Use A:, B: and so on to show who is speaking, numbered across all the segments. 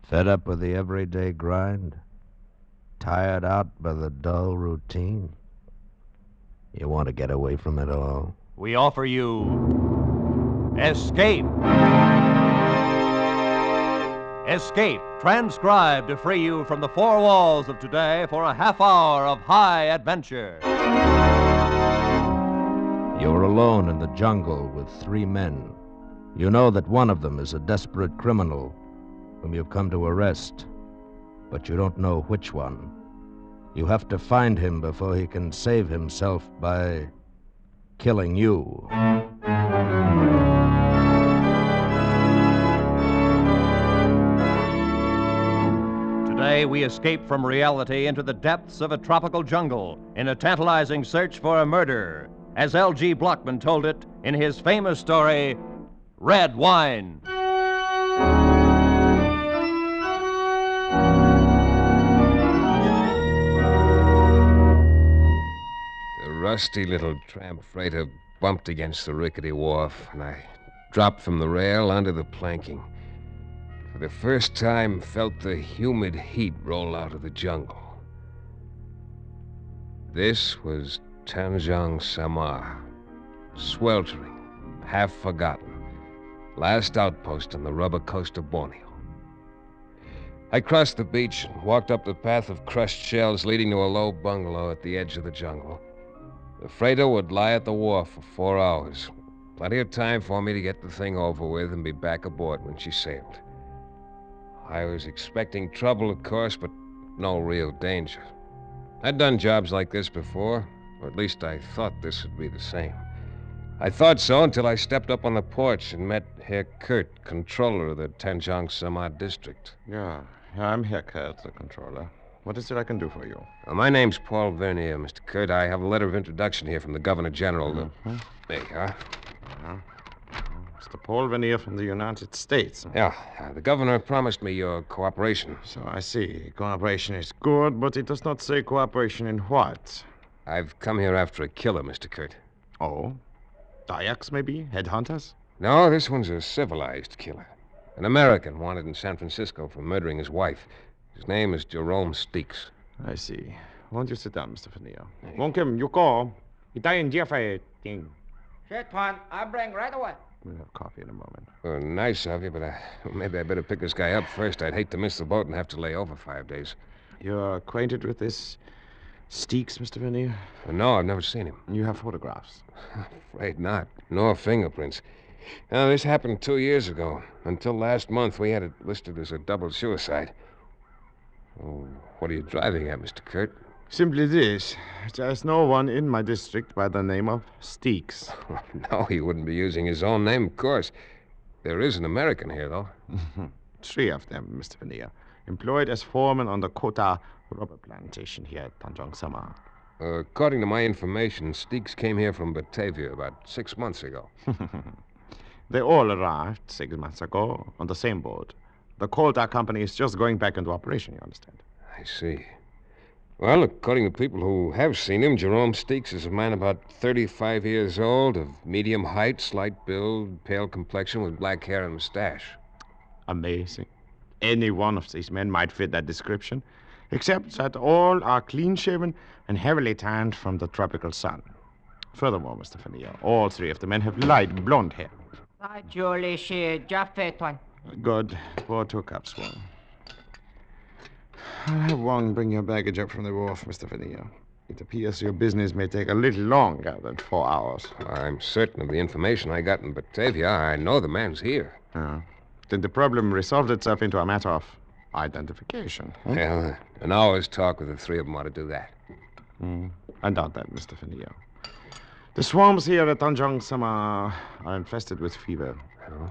A: Fed up with the everyday grind? Tired out by the dull routine? You want to get away from it all?
B: We offer you Escape. Escape, transcribed to free you from the four walls of today for a half hour of high adventure.
A: You're alone in the jungle with 3 men. You know that one of them is a desperate criminal whom you've come to arrest, but you don't know which one. You have to find him before he can save himself by killing you.
B: Today, we escape from reality into the depths of a tropical jungle in a tantalizing search for a murder, as L.G. Blockman told it in his famous story, Red Wine.
C: The rusty little tramp freighter bumped against the rickety wharf, and I dropped from the rail onto the planking. For the first time, felt the humid heat roll out of the jungle. This was Tanjong Samar, sweltering, half forgotten, last outpost on the rubber coast of Borneo. I crossed the beach and walked up the path of crushed shells leading to a low bungalow at the edge of the jungle. The freighter would lie at the wharf for 4 hours. Plenty of time for me to get the thing over with and be back aboard when she sailed. I was expecting trouble, of course, but no real danger. I'd done jobs like this before, or at least I thought this would be the same. I thought so until I stepped up on the porch and met Herr Kurt, controller of the Tanjong Samar district.
D: Yeah, I'm Herr Kurt, the controller. What is it I can do for you?
C: My name's Paul Vernier, Mr. Kurt. I have a letter of introduction here from the Governor General.
D: Mm-hmm.
C: There you are.
D: Mr. Paul Vernier from the United States.
C: Yeah, the governor promised me your cooperation.
D: So I see. Cooperation is good, but it does not say cooperation in what?
C: I've come here after a killer, Mr. Kurt.
D: Oh? Dayaks, maybe? Headhunters?
C: No, this one's a civilized killer. An American wanted in San Francisco for murdering his wife. His name is Jerome Steeks.
D: I see. Won't you sit down, Mr. Vernier? Won't Kim, you go.
E: Shit, Juan. I'll bring right away.
D: We'll have coffee in a moment.
C: Well, nice of you, but maybe I better pick this guy up first. I'd hate to miss the boat and have to lay over 5 days.
D: You're acquainted with this Steeks, Mr. Vernier?
C: No, I've never seen him.
D: You have photographs?
C: Afraid not. Nor fingerprints. Now, this happened 2 years ago. Until last month, we had it listed as a double suicide. Oh, what are you driving at, Mr. Kurt?
D: Simply this. There's no one in my district by the name of Steeks.
C: No, he wouldn't be using his own name, of course. There is an American here, though.
D: 3 of them, Mr. Vernier. Employed as foreman on the Kota rubber plantation here at Tanjong Samar.
C: According to my information, Steeks came here from Batavia about 6 months ago.
D: They all arrived 6 months ago on the same boat. The Kota company is just going back into operation, you understand?
C: I see. Well, according to people who have seen him, Jerome Steeks is a man about 35 years old, of medium height, slight build, pale complexion, with black hair and mustache.
D: Amazing. Any one of these men might fit that description, except that all are clean-shaven and heavily tanned from the tropical sun. Furthermore, Mr. Vernier, all 3 of the men have light blonde hair. Good. Pour 2 cups, Wong. I'll have Wong bring your baggage up from the wharf, Mr. Vernier. It appears your business may take a little longer than 4 hours.
C: I'm certain of the information I got in Batavia. I know the man's here.
D: Then the problem resolved itself into a matter of identification.
C: Well, an hour's talk with the 3 of them ought to do that.
D: I doubt that, Mr. Vernier. The swamps here at Tanjong Samar are infested with fever.
C: Oh?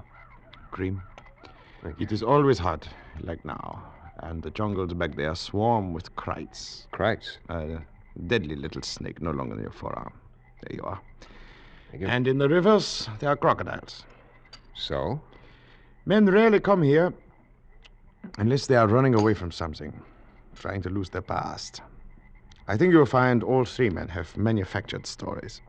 D: Cream. It is always hot, like now. And the jungles back there swarm with krites.
C: Krites?
D: A deadly little snake no longer in your forearm. There you are.
C: Thank you.
D: And in the rivers, there are crocodiles.
C: So?
D: Men rarely come here unless they are running away from something, trying to lose their past. I think you'll find all 3 men have manufactured stories.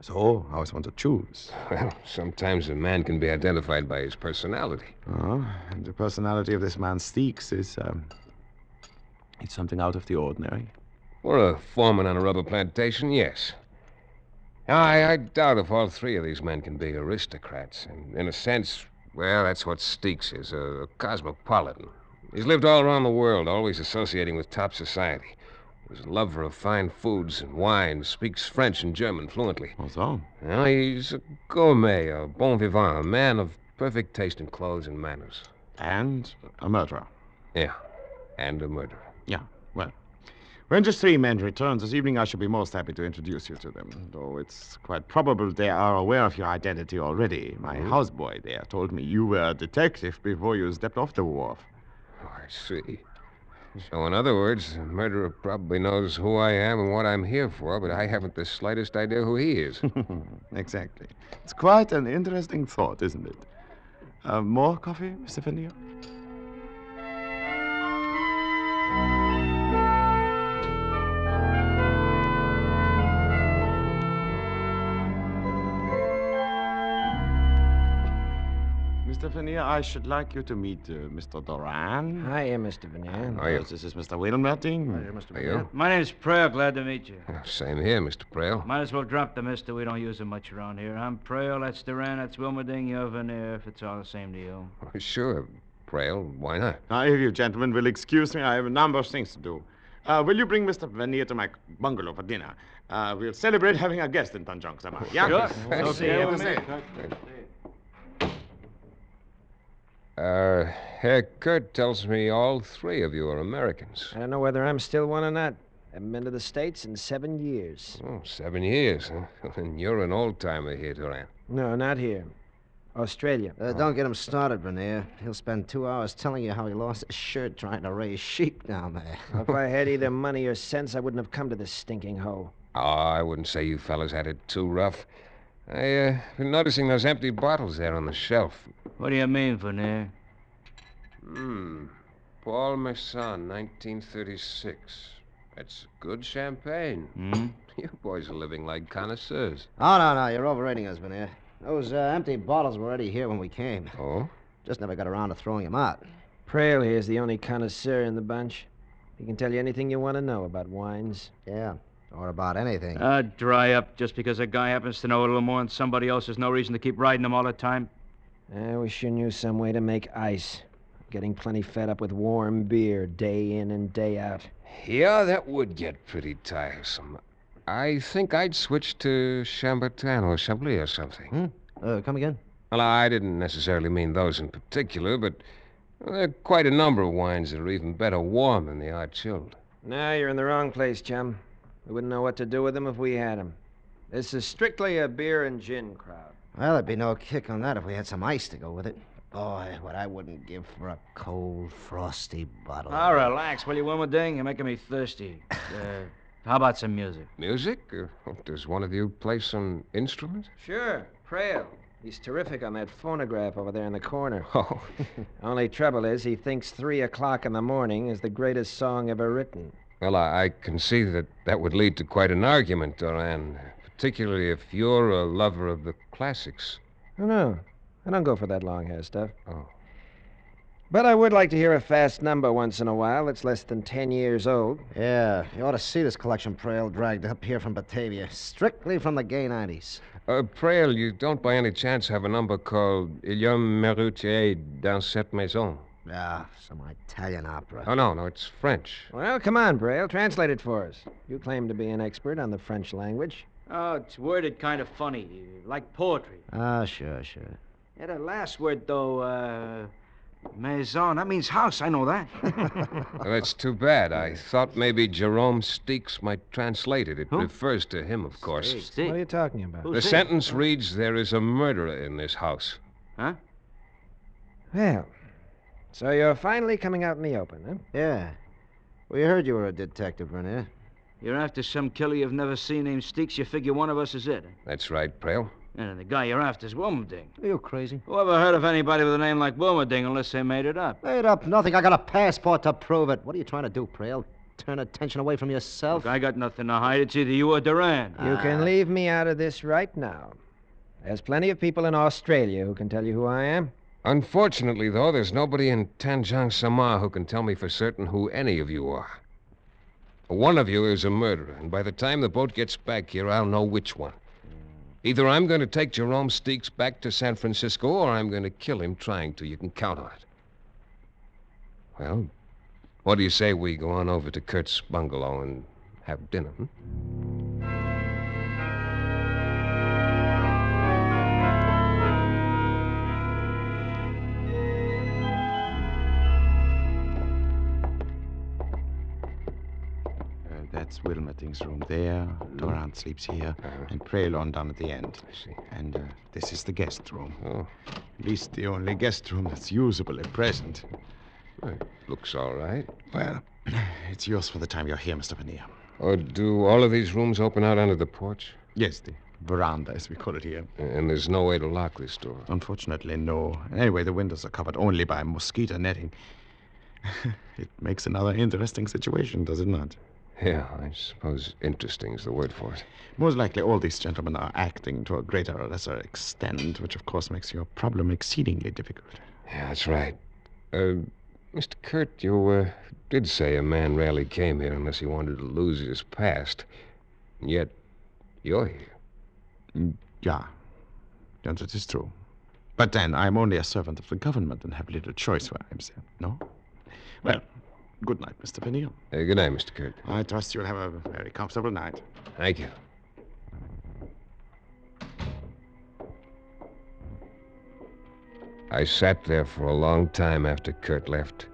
D: So, how is one to choose?
C: Well, sometimes a man can be identified by his personality.
D: Oh, and the personality of this man Steeks is, it's something out of the ordinary.
C: For a foreman on a rubber plantation, yes. I doubt if all three of these men can be aristocrats. And in a sense, well, that's what Steeks is, a cosmopolitan. He's lived all around the world, always associating with top society. He's a lover of fine foods and wine, speaks French and German fluently.
D: Oh, so?
C: Well, he's a gourmet, a bon vivant, a man of perfect taste in clothes and manners.
D: And a murderer.
C: Yeah, and a murderer.
D: Yeah, well. When just three men return this evening, I shall be most happy to introduce you to them. Though it's quite probable they are aware of your identity already. My houseboy there told me you were a detective before you stepped off the wharf.
C: Oh, I see. So, in other words, the murderer probably knows who I am and what I'm here for, but I haven't the slightest idea who he is.
D: Exactly. It's quite an interesting thought, isn't it? More coffee, Mr. Fennier? Mr. Fennier, I should like you to meet Mr. Doran.
F: Hi, Mr. Veneer.
C: Are you?
D: This is Mr. Wilmerting.
E: Mr.
C: Are you?
E: My name's Prale. Glad to meet you.
C: Same here, Mr. Prale.
E: Might as well drop the mister. We don't use him much around here. I'm Prale. That's Duran. That's Wilmerding. You're Veneer, if it's all the same to you.
C: Oh, sure, Prale. Why not?
D: Now, if you gentlemen will excuse me, I have a number of things to do. Will you bring Mr. Fennier to my bungalow for dinner? We'll celebrate having a guest in Tanjong Sama. Yeah?
E: Sure.
D: Okay,
E: with me.
C: Herr Kurt tells me all three of you are Americans.
F: I don't know whether I'm still one or not. Haven't been to the States in 7 years.
C: Oh, 7 years, huh? And you're an old-timer here, Duran.
F: No, not here. Australia.
G: Don't get him started, Vernier. He'll spend 2 hours telling you how he lost his shirt trying to raise sheep down there.
F: If I had either money or sense, I wouldn't have come to this stinking hole.
C: Oh, I wouldn't say you fellas had it too rough. I've been noticing those empty bottles there on the shelf.
E: What do you mean, Veneer?
C: Paul Masson, 1936. That's good champagne.
E: Hmm?
C: You boys are living like connoisseurs.
G: Oh, no, you're overrating us, Vernier. Those empty bottles were already here when we came.
C: Oh?
G: Just never got around to throwing them out.
F: Prale here's the only connoisseur in the bunch. He can tell you anything you want to know about wines.
G: Yeah, or about anything.
E: Dry up. Just because a guy happens to know a little more than somebody else, there's no reason to keep riding him all the time.
F: I wish you knew some way to make ice. I'm getting plenty fed up with warm beer day in and day out.
C: Yeah, that would get pretty tiresome. I think I'd switch to Chambertin or Chablis or something.
G: Come again?
C: Well, I didn't necessarily mean those in particular, but there are quite a number of wines that are even better warm than they are chilled.
F: No, you're in the wrong place, chum. We wouldn't know what to do with them if we had them. This is strictly a beer and gin crowd.
G: Well, there'd be no kick on that if we had some ice to go with it. Boy, what I wouldn't give for a cold, frosty bottle.
E: Oh, relax, will you, Wilmerding? You're making me thirsty. How about some music?
C: Music? Does one of you play some instrument?
F: Sure, Prale. He's terrific on that phonograph over there in the corner.
C: Oh.
F: Only trouble is he thinks 3 o'clock in the morning is the greatest song ever written.
C: Well, I can see that would lead to quite an argument, Doran. Particularly if you're a lover of the classics.
F: Oh, no. I don't go for that long hair stuff.
C: Oh.
F: But I would like to hear a fast number once in a while that's less than 10 years old.
G: Yeah, you ought to see this collection Prale dragged up here from Batavia. Strictly from the gay 90s.
C: Prale, you don't by any chance have a number called Il y a un métier dans cette maison?
G: Ah, some Italian opera.
C: Oh, no, it's French.
F: Well, come on, Prale. Translate it for us. You claim to be an expert on the French language.
E: Oh, it's worded kind of funny, like poetry.
G: Ah, sure.
E: Yeah, the last word, though, maison, that means house. I know that.
C: Well, that's too bad. I thought maybe Jerome Steeks might translate it. It
E: Who?
C: refers to him, of course.
E: Stick.
F: What are you talking about?
E: Who's
C: The
E: Stick?
C: sentence reads, there is a murderer in this house.
E: Huh?
F: Well, so you're finally coming out in the open, huh?
G: Yeah. We heard you were a detective, Vernier.
E: You're after some killer you've never seen named Steeks. You figure one of us is it.
C: That's right, Prale.
E: And the guy you're after is Wilmerding.
G: Are you crazy?
E: Who ever heard of anybody with a name like Wilmerding unless they made it up?
G: Made up nothing. I got a passport to prove it. What are you trying to do, Prale? turn attention away from yourself.
E: Look, I got nothing to hide. It's either you or Duran.
F: You can leave me out of this right now. There's plenty of people in Australia who can tell you who I am.
C: Unfortunately, though, there's nobody in Tanjong Samar who can tell me for certain who any of you are. One of you is a murderer, and by the time the boat gets back here, I'll know which one. Either I'm going to take Jerome Steeks back to San Francisco, or I'm going to kill him trying to. You can count on it. Well, what do you say we go on over to Kurt's bungalow and have dinner,
D: That's Wilmerding's room there. Durant sleeps here. And Prelon down at the end.
C: I see.
D: And this is the guest room.
C: Oh.
D: At least the only guest room that's usable at present.
C: It looks all right.
D: Well, it's yours for the time you're here, Mr. Veneer.
C: Oh, do all of these rooms open out onto the porch?
D: Yes, the veranda, as we call it here.
C: And there's no way to lock this door?
D: Unfortunately, no. Anyway, the windows are covered only by mosquito netting. It makes another interesting situation, does it not?
C: Yeah, I suppose interesting is the word for it.
D: Most likely all these gentlemen are acting to a greater or lesser extent, which of course makes your problem exceedingly difficult.
C: Yeah, that's right. Mr. Kurt, you did say a man rarely came here unless he wanted to lose his past. And yet, you're here.
D: Yeah, that is true. But then, I'm only a servant of the government and have little choice where I'm sent, no? Well, good night, Mr. Veneer.
C: Good night, Mr. Kurt.
D: I trust you'll have a very comfortable night.
C: Thank you. I sat there for a long time after Kurt left,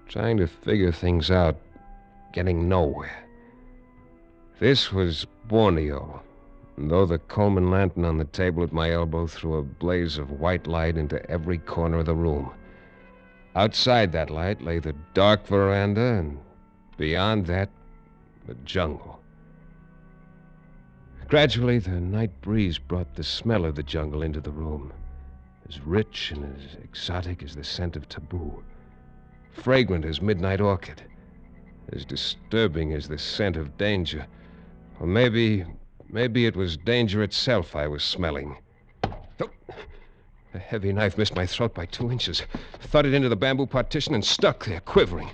C: trying to figure things out, getting nowhere. This was Borneo, and though the Coleman lantern on the table at my elbow threw a blaze of white light into every corner of the room. Outside that light lay the dark veranda, and beyond that, the jungle. Gradually, the night breeze brought the smell of the jungle into the room, as rich and as exotic as the scent of taboo, fragrant as midnight orchid, as disturbing as the scent of danger. Or maybe it was danger itself I was smelling. Oh. A heavy knife missed my throat by 2 inches, thudded into the bamboo partition, and stuck there, quivering.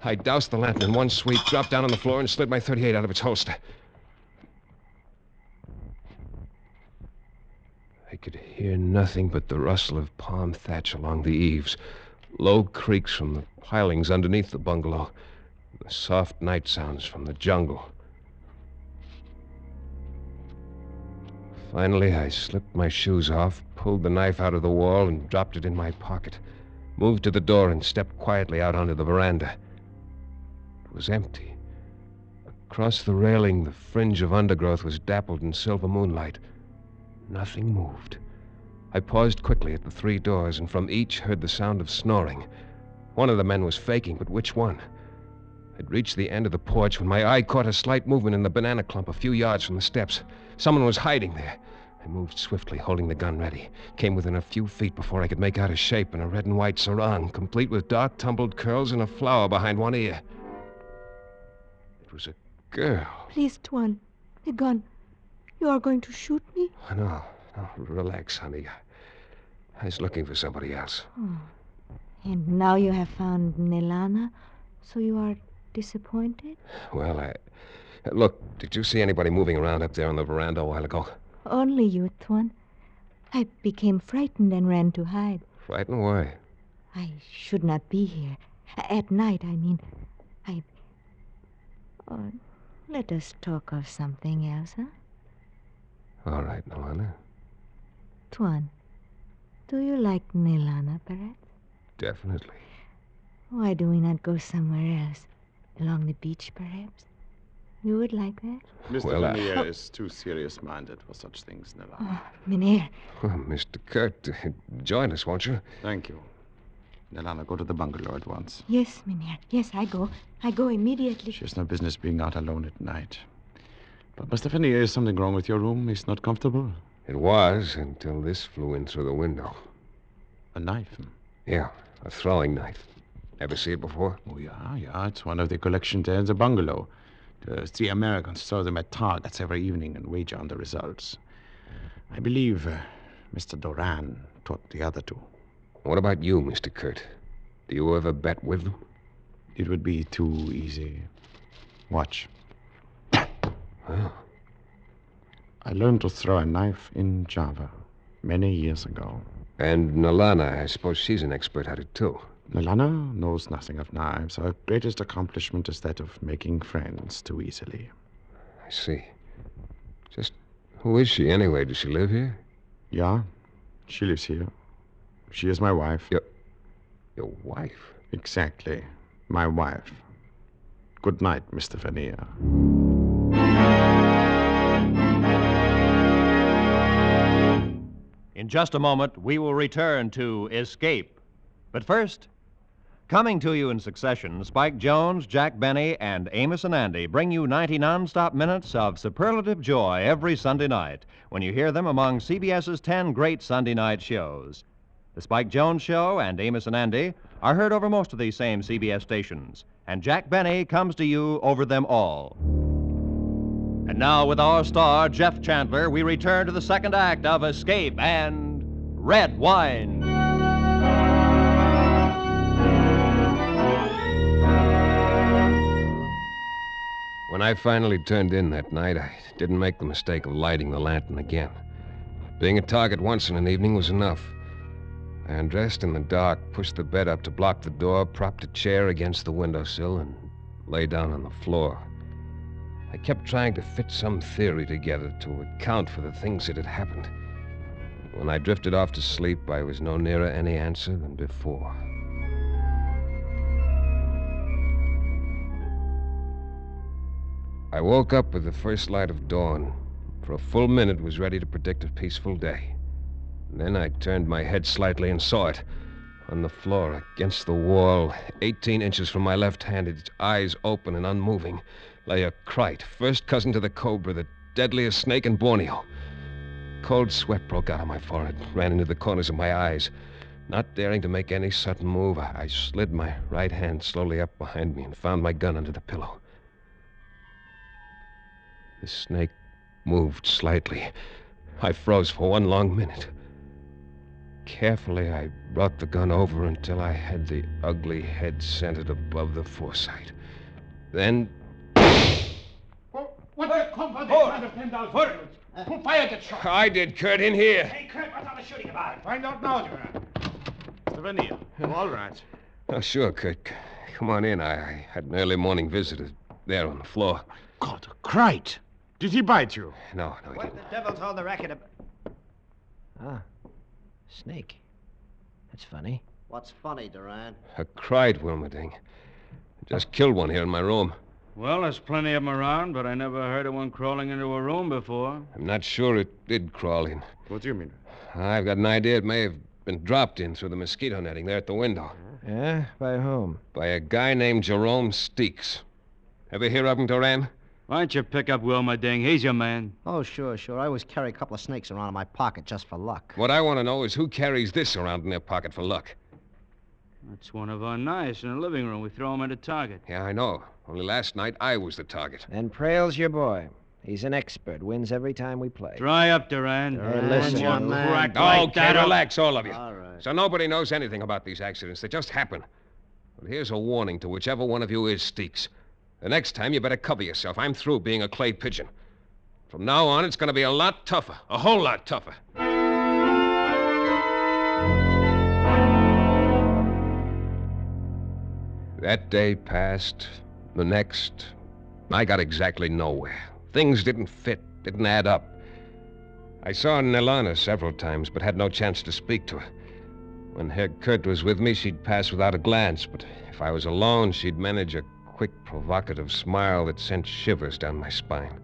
C: I doused the lantern in one sweep, dropped down on the floor, and slid my .38 out of its holster. I could hear nothing but the rustle of palm thatch along the eaves, low creaks from the pilings underneath the bungalow, and the soft night sounds from the jungle. Finally, I slipped my shoes off, pulled the knife out of the wall, and dropped it in my pocket, moved to the door, and stepped quietly out onto the veranda. It was empty. Across the railing, the fringe of undergrowth was dappled in silver moonlight. Nothing moved. I paused quickly at the 3 doors, and from each heard the sound of snoring. One of the men was faking, but which one? I'd reached the end of the porch when my eye caught a slight movement in the banana clump a few yards from the steps. Someone was hiding there. I moved swiftly, holding the gun ready. Came within a few feet before I could make out a shape in a red and white sarong, complete with dark tumbled curls and a flower behind one ear. It was a girl.
H: Please, Tuan, the gun. You are going to shoot me?
C: Oh, no, relax, honey. I was looking for somebody else.
H: Oh. And now you have found Nelana, so you are disappointed?
C: Well, Look, did you see anybody moving around up there on the veranda a while ago?
H: Only you, Tuan. I became frightened and ran to hide.
C: Frightened? Why?
H: I should not be here. At night, I mean. Oh, let us talk of something else, huh?
C: All right, Nelana.
H: Tuan, do you like Nelana, perhaps?
C: Definitely.
H: Why do we not go somewhere else? Along the beach, perhaps? You would like that?
D: Mr.
C: Well,
D: Veneer is too serious-minded for such things, Nella.
H: Oh, Mynheer.
C: Well, Mr. Kurt, join us, won't you?
D: Thank you. Nelana, go to the bungalow at once.
H: Yes, Mynheer. Yes, I go. I go immediately.
D: She has no business being out alone at night. But, Mr. Veneer, is something wrong with your room? It's not comfortable?
C: It was until this flew in through the window.
D: A knife?
C: Yeah, a throwing knife. Ever see it before?
D: Oh, yeah. It's one of the collections there in the bungalow. The three Americans throw them at targets every evening and wager on the results. I believe Mr. Doran taught the other two.
C: What about you, Mr. Kurt? Do you ever bet with them?
D: It would be too easy. Watch.
C: Oh.
D: I learned to throw a knife in Java many years ago.
C: And Nalana, I suppose she's an expert at it, too.
D: Nalana knows nothing of knives. Her greatest accomplishment is that of making friends too easily.
C: I see. Just who is she, anyway? Does she live here?
D: Yeah, she lives here. She is my wife.
C: Your wife?
D: Exactly. My wife. Good night, Mr. Vernier.
B: In just a moment, we will return to Escape. But first, coming to you in succession, Spike Jones, Jack Benny, and Amos and Andy bring you 90 non-stop minutes of superlative joy every Sunday night when you hear them among CBS's 10 great Sunday night shows. The Spike Jones Show and Amos and Andy are heard over most of these same CBS stations, and Jack Benny comes to you over them all. And now, with our star, Jeff Chandler, we return to the second act of Escape and Red Wine.
C: When I finally turned in that night, I didn't make the mistake of lighting the lantern again. Being a target once in an evening was enough. I undressed in the dark, pushed the bed up to block the door, propped a chair against the windowsill, and lay down on the floor. I kept trying to fit some theory together to account for the things that had happened. When I drifted off to sleep, I was no nearer any answer than before. I woke up with the first light of dawn. For a full minute, was ready to predict a peaceful day. And then I turned my head slightly and saw it. On the floor, against the wall, 18 inches from my left hand, its eyes open and unmoving, lay a krite, first cousin to the cobra, the deadliest snake in Borneo. Cold sweat broke out on my forehead, ran into the corners of my eyes. Not daring to make any sudden move, I slid my right hand slowly up behind me and found my gun under the pillow. The snake moved slightly. I froze for one long minute. Carefully, I brought the gun over until I had the ugly head centered above the foresight. Then...
I: What the company kind of $10,000? Who fired that shot?
C: I did, Kurt, in here.
I: Hey, Kurt, what's all the shooting about?
D: Find out now, Duran. Mr. Vernier. All right.
C: Oh, sure, Kurt. Come on in. I had an early morning visitor there on the floor.
D: God, a krite. Did he bite you?
C: No, he
F: What
C: didn't.
F: the devil's all the racket about? Ah, snake. That's funny.
G: What's funny, Duran?
C: A krite, Wilmerding. Just killed one here in my room.
E: Well, there's plenty of them around, but I never heard of one crawling into a room before.
C: I'm not sure it did crawl in.
D: What do you mean?
C: I've got an idea it may have been dropped in through the mosquito netting there at the window.
F: Yeah? By whom?
C: By a guy named Jerome Steeks. Ever hear of him, Duran?
E: Why don't you pick up Wilma Ding? He's your man.
G: Oh, sure. I always carry a couple of snakes around in my pocket just for luck.
C: What I want to know is who carries this around in their pocket for luck.
E: That's one of our knives in the living room. We throw him at a target.
C: Yeah, I know. Only last night I was the target.
F: And Prail's your boy. He's an expert. Wins every time we play.
E: Dry up, Duran.
F: Hey, listen,
E: Don't you
F: young man.
E: crack like
C: Okay,
E: that.
C: relax, all of you.
G: All right.
C: So nobody knows anything about these accidents. They just happen. But here's a warning to whichever one of you is Steeks. The next time, you better cover yourself. I'm through being a clay pigeon. From now on, it's going to be a lot tougher. A whole lot tougher. That day passed. The next. I got exactly nowhere. Things didn't fit, didn't add up. I saw Nalana several times, but had no chance to speak to her. When Herr Kurt was with me, she'd pass without a glance, but if I was alone, she'd manage a quick, provocative smile that sent shivers down my spine.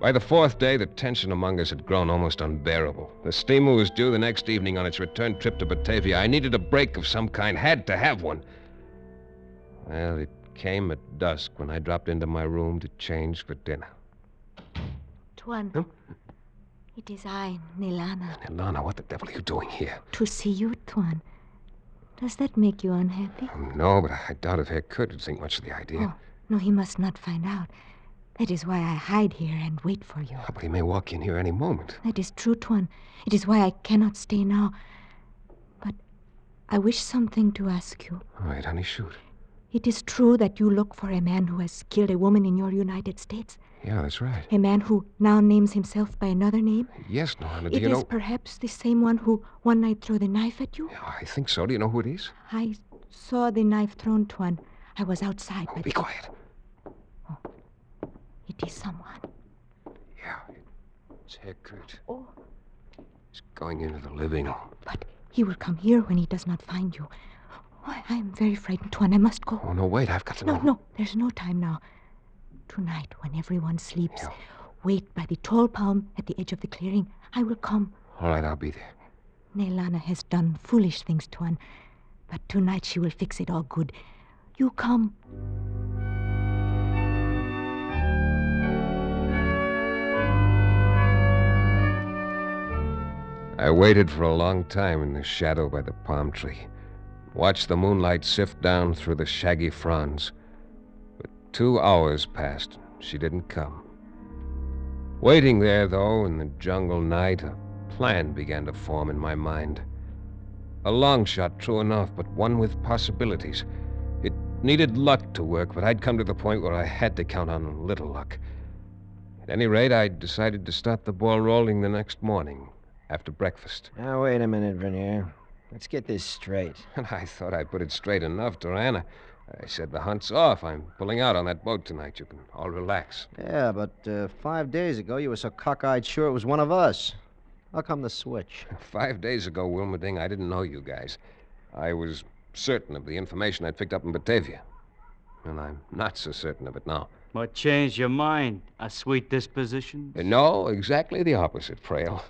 C: By the fourth day, the tension among us had grown almost unbearable. The steamer was due the next evening on its return trip to Batavia. I needed a break of some kind, had to have one. Well, it came at dusk when I dropped into my room to change for dinner.
H: Tuan.
C: Huh?
H: It is I, Nilana.
C: Nilana, what the devil are you doing here?
H: To see you, Tuan. Does that make you unhappy?
C: No, but I doubt if Herr Kurt would think much of the idea.
H: Oh, no, he must not find out. That is why I hide here and wait for you.
C: Oh, but he may walk in here any moment.
H: That is true, Tuan. It is why I cannot stay now. But I wish something to ask you.
C: All right, honey, shoot.
H: It is true that you look for a man who has killed a woman in your United States?
C: Yeah, that's right.
H: A man who now names himself by another name?
C: Yes, Norma, do
H: It
C: you know...
H: is perhaps the same one who one night threw the knife at you?
C: Yeah, I think so. Do you know who it is?
H: I saw the knife thrown, Tuan. I was outside,
C: Oh,
H: but...
C: be quiet.
H: It is someone.
C: Yeah, it's Herr Kurt.
H: Oh.
C: He's going into the living room.
H: But he will come here when he does not find you. Oh, I am very frightened, Tuan. I must go.
C: Oh, no, wait. I've got to know.
H: No, there's no time now. Tonight, when everyone sleeps,
C: Yeah.
H: wait by the tall palm at the edge of the clearing. I will come.
C: All right, I'll be there.
H: Nelana has done foolish things, Tuan. But tonight she will fix it all good. You come.
C: I waited for a long time in the shadow by the palm tree. Watched the moonlight sift down through the shaggy fronds. But 2 hours passed. She didn't come. Waiting there, though, in the jungle night, a plan began to form in my mind. A long shot, true enough, but one with possibilities. It needed luck to work, but I'd come to the point where I had to count on a little luck. At any rate, I decided to start the ball rolling the next morning, after breakfast.
F: Now, wait a minute, Vernier. Let's get this straight.
C: And I thought I put it straight enough, Durana. I said the hunt's off. I'm pulling out on that boat tonight. You can all relax.
G: Yeah, but 5 days ago you were so cockeyed sure it was one of us. How come the switch?
C: 5 days ago, Wilmerding, I didn't know you guys. I was certain of the information I'd picked up in Batavia. And I'm not so certain of it now.
E: What changed your mind? A sweet disposition?
C: No, exactly the opposite, Frail.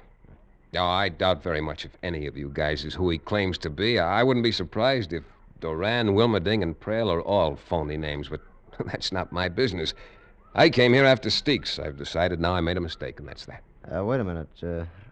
C: No, I doubt very much if any of you guys is who he claims to be. I wouldn't be surprised if Doran, Wilmerding, and Prale are all phony names, but that's not my business. I came here after Steeks. I've decided now I made a mistake, and that's that.
G: Wait a minute.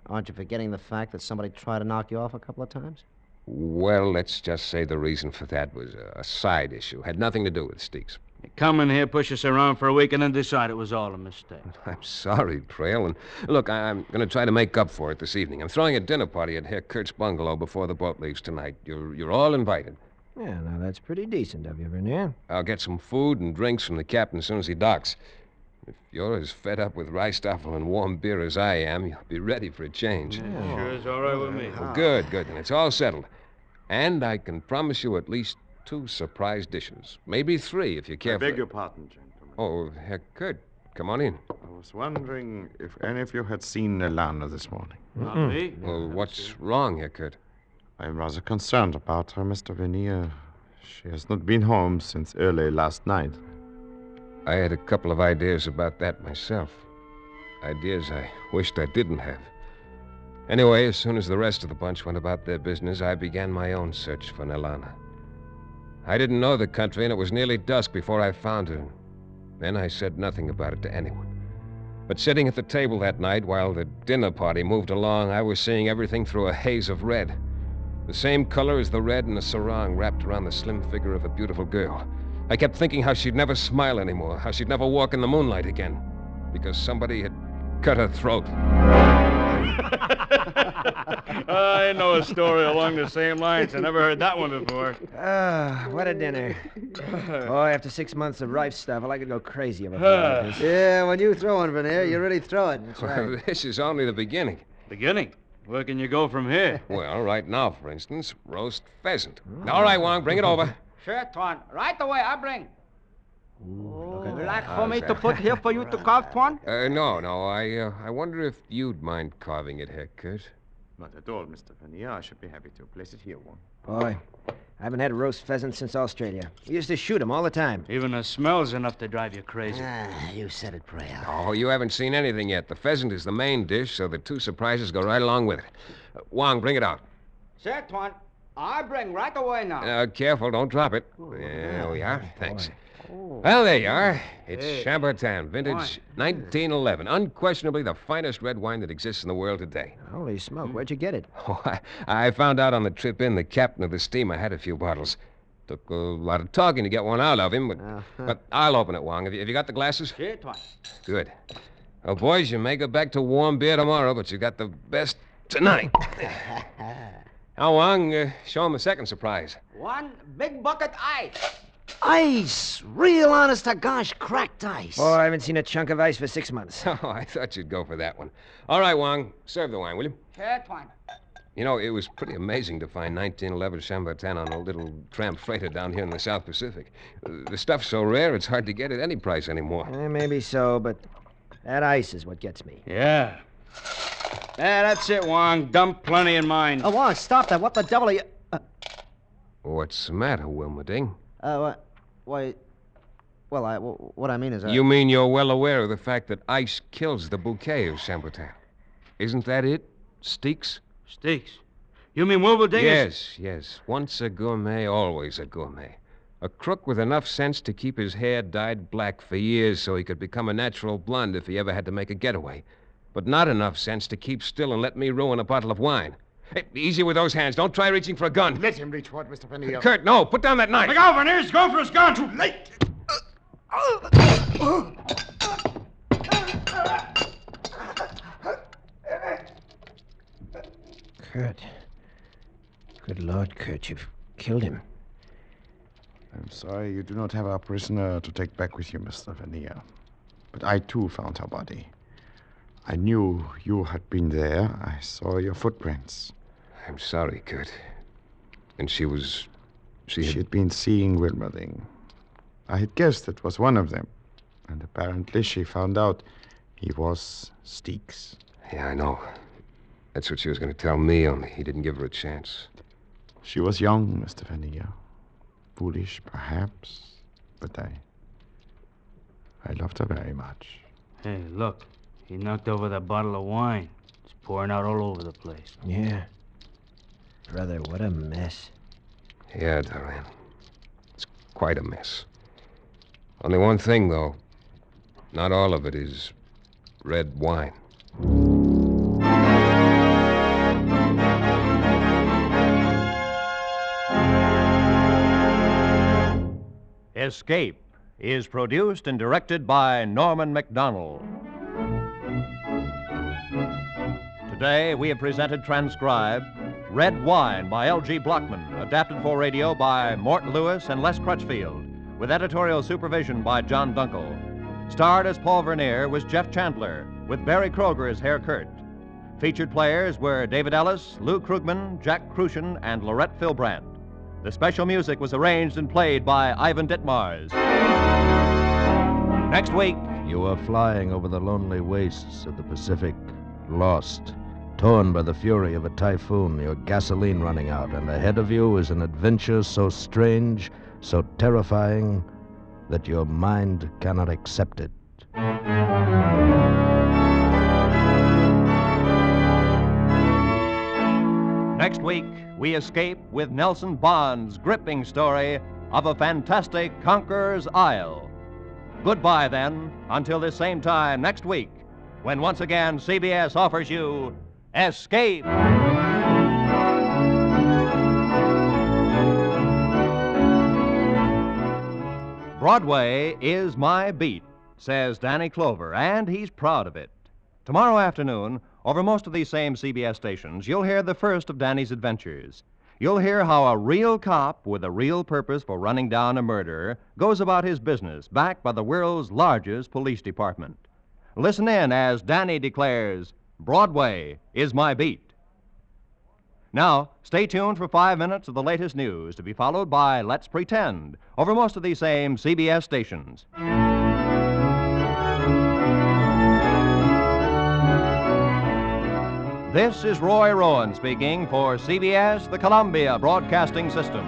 G: Aren't you forgetting the fact that somebody tried to knock you off a couple of times?
C: Well, let's just say the reason for that was a side issue. Had nothing to do with Steeks.
E: You come in here, push us around for a week, and then decide it was all a mistake.
C: I'm sorry, Trail. And look, I'm going to try to make up for it this evening. I'm throwing a dinner party at Herr Kurt's bungalow before the boat leaves tonight. You're all invited.
F: Yeah, now that's pretty decent of you, Vernier.
C: I'll get some food and drinks from the captain as soon as he docks. If you're as fed up with Reistoffel and warm beer as I am, you'll be ready for a change.
E: Yeah, sure is all right with me.
C: Well, good. Then it's all settled. And I can promise you at least 2 surprise dishes. Maybe 3 if you care
D: I beg your pardon, gentlemen.
C: Oh, Herr Kurt, come on in.
D: I was wondering if any of you had seen Nelana this morning.
E: Not me.
C: Well, what's wrong, Herr Kurt?
D: I'm rather concerned about her, Mr. Vernier. She has not been home since early last night.
C: I had a couple of ideas about that myself. Ideas I wished I didn't have. Anyway, as soon as the rest of the bunch went about their business, I began my own search for Nelana. I didn't know the country, and it was nearly dusk before I found her. Then I said nothing about it to anyone. But sitting at the table that night while the dinner party moved along, I was seeing everything through a haze of red. The same color as the red in a sarong wrapped around the slim figure of a beautiful girl. I kept thinking how she'd never smile anymore, how she'd never walk in the moonlight again, because somebody had cut her throat.
E: I know a story along the same lines. I never heard that one before.
F: Ah, what a dinner. Boy, after 6 months of rife stuff, I could go crazy about food like this.
G: Yeah, when you throw one, Vernier, you really throw it. That's
C: Well,
G: right.
C: this is only the beginning.
E: Beginning. Where can you go from here?
C: Well, right now, for instance, roast pheasant. All right, Wong, bring it over.
J: Sure, Tuan. Right away, I bring. You like for
C: How's
J: me to
C: that?
J: put here for you to carve, Tuan?
C: No. I wonder if you'd mind carving it, Herr Kurt.
D: Not at all, Mr. Vernier. I should be happy to place it here, one.
F: Boy, I haven't had a roast pheasant since Australia. We used to shoot 'em all the time.
E: Even the smell's enough to drive you crazy.
G: You said it, Prale.
C: Oh, you haven't seen anything yet. The pheasant is the main dish, so the 2 surprises go right along with it. Wong, bring it out.
J: Sure, Tuan. I bring right away now.
C: Careful, don't drop it. There we are. Thanks. Well, there you are. It's
E: Hey.
C: Chambertin, vintage
E: Wine.
C: 1911. Unquestionably the finest red wine that exists in the world today.
F: Holy smoke, where'd you get it?
C: Oh, I found out on the trip in the captain of the steamer had a few bottles. Took a lot of talking to get one out of him, but I'll open it, Wong. Have you got the glasses?
E: Here, Twine.
C: Good. Well, boys, you may go back to warm beer tomorrow, but you got the best tonight. Now, Wong, show him a second surprise.
J: One big bucket ice.
G: Ice! Real honest to gosh, cracked ice.
F: Oh, I haven't seen a chunk of ice for 6 months.
C: Oh, I thought you'd go for that one. All right, Wong, serve the wine, will you?
J: Here, Twine.
C: You know, it was pretty amazing to find 1911 Chambertin on a little tramp freighter down here in the South Pacific. The stuff's so rare, it's hard to get at any price anymore.
F: Maybe so, but that ice is what gets me.
E: Yeah. Yeah, that's it, Wong. Dump plenty in mine.
G: Oh, Wong, stop that. What the devil are you...
C: What's the matter, Wilmerding?
G: Why... Well, what I mean is...
C: You mean you're well aware of the fact that ice kills the bouquet of Chambertin? Isn't that it, Steaks?
E: Steaks. You mean Wilberding?
C: Yes. Once a gourmet, always a gourmet. A crook with enough sense to keep his hair dyed black for years so he could become a natural blonde if he ever had to make a getaway. But not enough sense to keep still and let me ruin a bottle of wine. Hey, easy with those hands. Don't try reaching for a gun.
D: Let him reach for it, Mr. Fennear.
C: Kurt, no. Put down that knife.
I: Look out, Van He's going for his gun. Too late.
F: Kurt. Good Lord, Kurt, you've killed him.
D: I'm sorry you do not have our prisoner to take back with you, Mr. Fennear. But I, too, found her body. I knew you had been there. I saw your footprints.
C: I'm sorry, Kurt. And she
D: had been seeing Wilmerding. I had guessed it was one of them. And apparently she found out he was Steaks.
C: Yeah, I know. That's what she was going to tell me, only he didn't give her a chance.
D: She was young, Mr. Fennear. Foolish, perhaps. But I loved her very much.
E: Hey, look. He knocked over that bottle of wine. It's pouring out all over the place.
F: Yeah. Brother, what a mess.
C: Yeah, Duran. It's quite a mess. Only one thing, though. Not all of it is red wine.
B: Escape is produced and directed by Norman MacDonald. Today, we have presented transcribed Red Wine by L.G. Blockman, adapted for radio by Mort Lewis and Les Crutchfield, with editorial supervision by John Dunkel. Starred as Paul Vernier was Jeff Chandler, with Barry Kroger as Herr Kurt. Featured players were David Ellis, Lou Krugman, Jack Crucian, and Laurette Philbrandt. The special music was arranged and played by Ivan Ditmars. Next week...
A: You are flying over the lonely wastes of the Pacific, lost, torn by the fury of a typhoon, your gasoline running out, and ahead of you is an adventure so strange, so terrifying, that your mind cannot accept it.
B: Next week, we escape with Nelson Bond's gripping story of a fantastic conqueror's isle. Goodbye, then, until this same time next week, when once again CBS offers you Escape. Broadway is my beat, says Danny Clover, and he's proud of it. Tomorrow afternoon, over most of these same CBS stations, you'll hear the first of Danny's adventures. You'll hear how a real cop with a real purpose for running down a murderer goes about his business, backed by the world's largest police department. Listen in as Danny declares, Broadway is my beat. Now, stay tuned for 5 minutes of the latest news, to be followed by Let's Pretend, over most of these same CBS stations. This is Roy Rowan speaking for CBS, the Columbia Broadcasting System.